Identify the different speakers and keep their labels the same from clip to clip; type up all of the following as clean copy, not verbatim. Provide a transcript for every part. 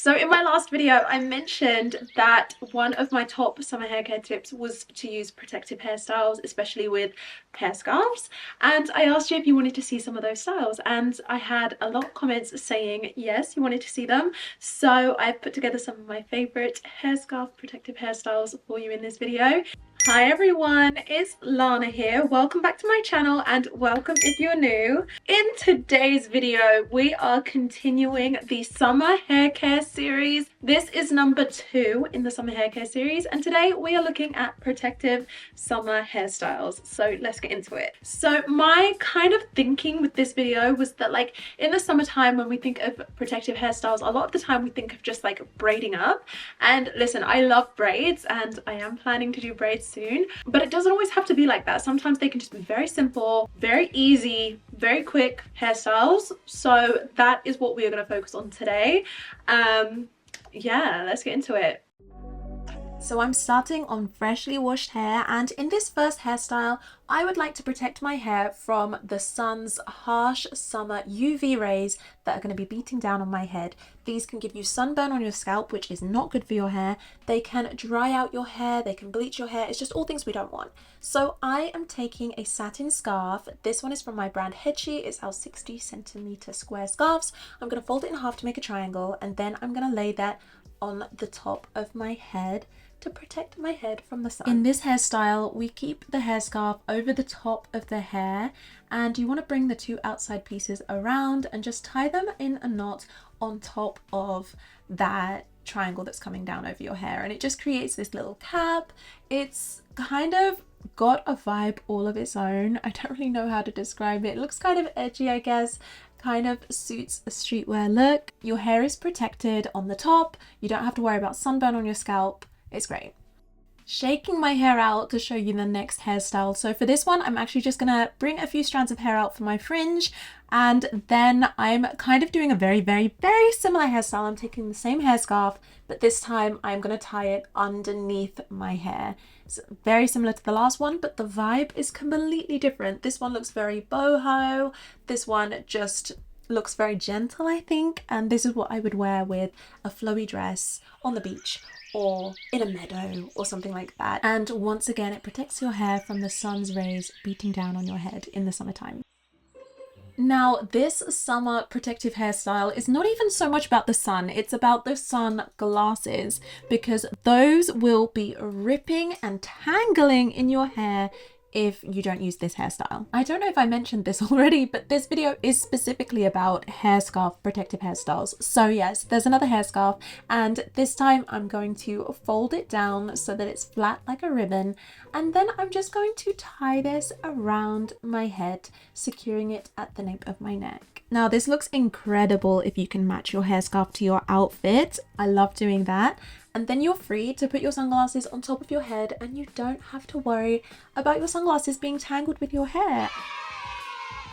Speaker 1: So in my last video, I mentioned that one of my top summer hair care tips was to use protective hairstyles, especially with hair scarves. And I asked you if you wanted to see some of those styles, and I had a lot of comments saying yes, you wanted to see them. So I've put together some of my favorite hair scarf protective hairstyles for you in this video. Hi everyone, it's Lana here. Welcome back to my channel and welcome if you're new. In today's video, we are continuing the summer hair care series. This is number 2 in the summer hair care series, and today we are looking at protective summer hairstyles. So let's get into it. So my kind of thinking with this video was that, like, in the summertime when we think of protective hairstyles, a lot of the time we think of just like braiding up. And listen, I love braids and I am planning to do braids soon, but it doesn't always have to be like that. Sometimes they can just be very simple, very easy, very quick hairstyles. So that is what we are going to focus on today. Yeah, let's get into it. So I'm starting on freshly washed hair, and in this first hairstyle I would like to protect my hair from the sun's harsh summer UV rays that are going to be beating down on my head. These can give you sunburn on your scalp, which is not good for your hair. They can dry out your hair, they can bleach your hair. It's just all things we don't want. So I am taking a satin scarf. This one is from my brand HEADCHIE. It's our 60cm square scarves. I'm going to fold it in half to make a triangle, and then I'm going to lay that on the top of my head to protect my head from the sun. In this hairstyle, we keep the hair scarf over the top of the hair, and you want to bring the two outside pieces around and just tie them in a knot on top of that triangle that's coming down over your hair, and it just creates this little cap. It's kind of got a vibe all of its own. I don't really know how to describe it. It looks kind of edgy, I guess. Kind of suits a streetwear look. Your hair is protected on the top. You don't have to worry about sunburn on your scalp. It's great. Shaking my hair out to show you the next hairstyle. So for this one, I'm actually just gonna bring a few strands of hair out for my fringe, and then I'm kind of doing a very similar hairstyle. I'm taking the same hair scarf, but this time I'm gonna tie it underneath my hair. It's very similar to the last one, but the vibe is completely different. This one looks very boho. This one just looks very gentle, I think, and this is what I would wear with a flowy dress on the beach or in a meadow or something like that. And once again, it protects your hair from the sun's rays beating down on your head in the summertime. Now, this summer protective hairstyle is not even so much about the sun, it's about the sunglasses, because those will be ripping and tangling in your hair if you don't use this hairstyle. I don't know if I mentioned this already, but this video is specifically about hair scarf protective hairstyles. So yes, there's another hair scarf, and this time I'm going to fold it down so that it's flat like a ribbon, and then I'm just going to tie this around my head, securing it at the nape of my neck. Now this looks incredible if you can match your hair scarf to your outfit. I love doing that. And then you're free to put your sunglasses on top of your head, and you don't have to worry about your sunglasses being tangled with your hair.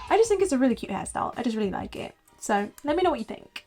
Speaker 1: I just think it's a really cute hairstyle. I just really like it. So let me know what you think.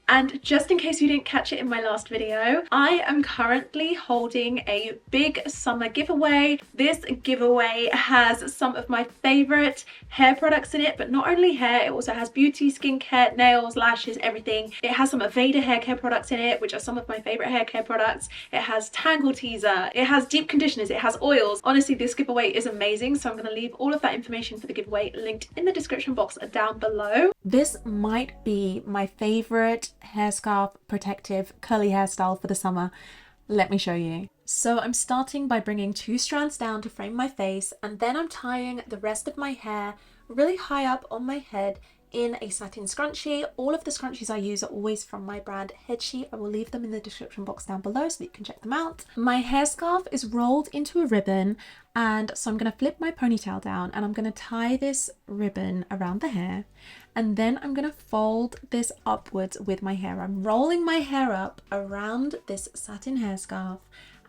Speaker 1: And just in case you didn't catch it in my last video, I am currently holding a big summer giveaway. This giveaway has some of my favorite hair products in it, but not only hair, it also has beauty, skincare, nails, lashes, everything. It has some Aveda hair care products in it, which are some of my favorite hair care products. It has Tangle Teaser, it has deep conditioners, it has oils. Honestly, this giveaway is amazing, so I'm going to leave all of that information for the giveaway linked in the description box down below. This might be my favorite hair scarf protective curly hairstyle for the summer. Let me show you. So I'm starting by bringing 2 strands down to frame my face, and then I'm tying the rest of my hair really high up on my head in a satin scrunchie. All of the scrunchies I use are always from my brand HEADCHIE. I will leave them in the description box down below so that you can check them out. My hair scarf is rolled into a ribbon, and so I'm going to flip my ponytail down and I'm going to tie this ribbon around the hair, and then I'm going to fold this upwards with my hair. I'm rolling my hair up around this satin hair scarf,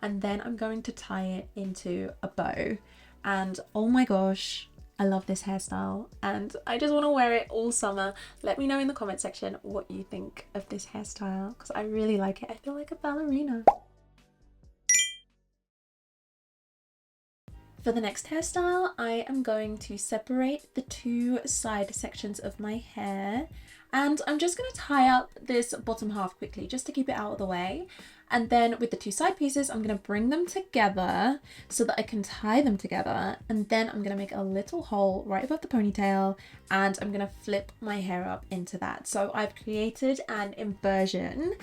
Speaker 1: and then I'm going to tie it into a bow. And oh my gosh, I love this hairstyle and I just want to wear it all summer. Let me know in the comment section what you think of this hairstyle, because I really like it. I feel like a ballerina. For the next hairstyle, I am going to separate the two side sections of my hair, and I'm just going to tie up this bottom half quickly just to keep it out of the way. And then with the two side pieces, I'm going to bring them together so that I can tie them together. And then I'm going to make a little hole right above the ponytail, and I'm going to flip my hair up into that. So I've created an inversion,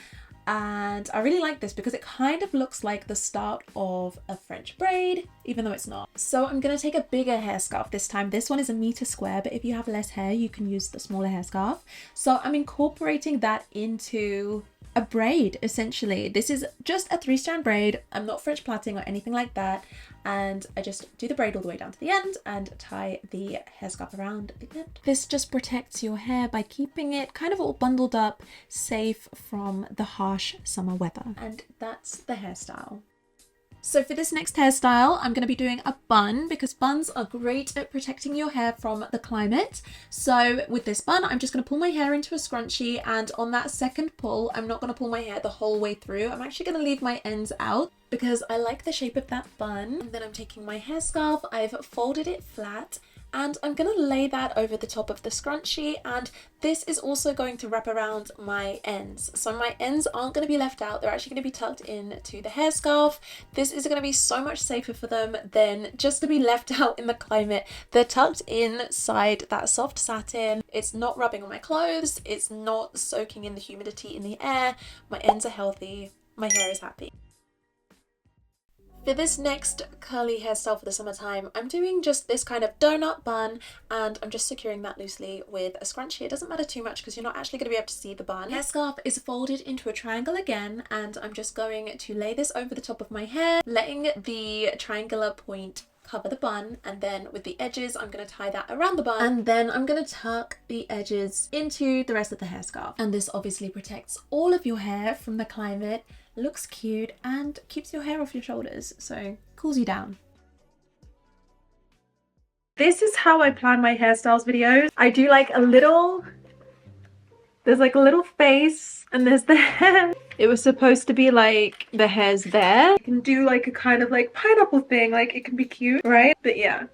Speaker 1: and I really like this because it kind of looks like the start of a French braid, even though it's not. So I'm going to take a bigger hair scarf this time. This one is 1 meter square, but if you have less hair, you can use the smaller hair scarf. So I'm incorporating that into a braid, essentially. This is just a 3-strand braid. I'm not French plaiting or anything like that. And I just do the braid all the way down to the end and tie the hair scarf around the end. This just protects your hair by keeping it kind of all bundled up, safe from the harsh summer weather. And that's the hairstyle. So for this next hairstyle, I'm going to be doing a bun because buns are great at protecting your hair from the climate. So with this bun, I'm just going to pull my hair into a scrunchie, and on that second pull, I'm not going to pull my hair the whole way through. I'm actually going to leave my ends out because I like the shape of that bun. And then I'm taking my hair scarf, I've folded it flat, and I'm going to lay that over the top of the scrunchie, and this is also going to wrap around my ends. So my ends aren't going to be left out, they're actually going to be tucked into the hair scarf. This is going to be so much safer for them than just to be left out in the climate. They're tucked inside that soft satin, it's not rubbing on my clothes, it's not soaking in the humidity in the air, my ends are healthy, my hair is happy. For this next curly hairstyle for the summertime, I'm doing just this kind of donut bun, and I'm just securing that loosely with a scrunchie. It doesn't matter too much because you're not actually going to be able to see the bun. Hair scarf is folded into a triangle again, and I'm just going to lay this over the top of my hair, letting the triangular point cover the bun, and then with the edges I'm going to tie that around the bun, and then I'm going to tuck the edges into the rest of the hair scarf. And this obviously protects all of your hair from the climate, looks cute, and keeps your hair off your shoulders, so cools you down. This is how I plan my hairstyles videos. I do like a little, there's like a little face, and there's the hair. It was supposed to be like the hair's there. You can do like a kind of like pineapple thing, like it can be cute, right? But yeah,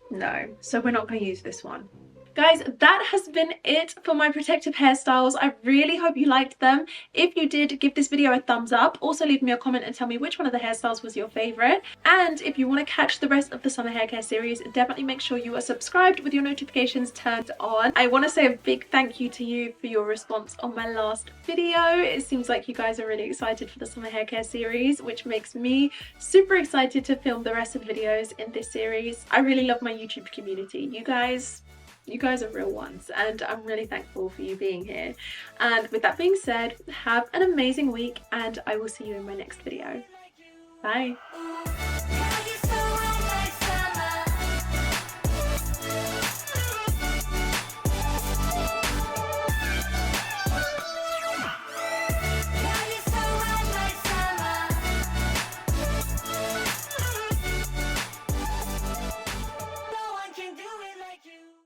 Speaker 1: no. So we're not going to use this one. Guys, that has been it for my protective hairstyles. I really hope you liked them. If you did, give this video a thumbs up. Also leave me a comment and tell me which one of the hairstyles was your favorite. And if you want to catch the rest of the summer hair care series, definitely make sure you are subscribed with your notifications turned on. I want to say a big thank you to you for your response on my last video. It seems like you guys are really excited for the summer hair care series, which makes me super excited to film the rest of the videos in this series. I really love my YouTube community. You guys are real ones, and I'm really thankful for you being here. And with that being said, have an amazing week, and I will see you in my next video. Bye.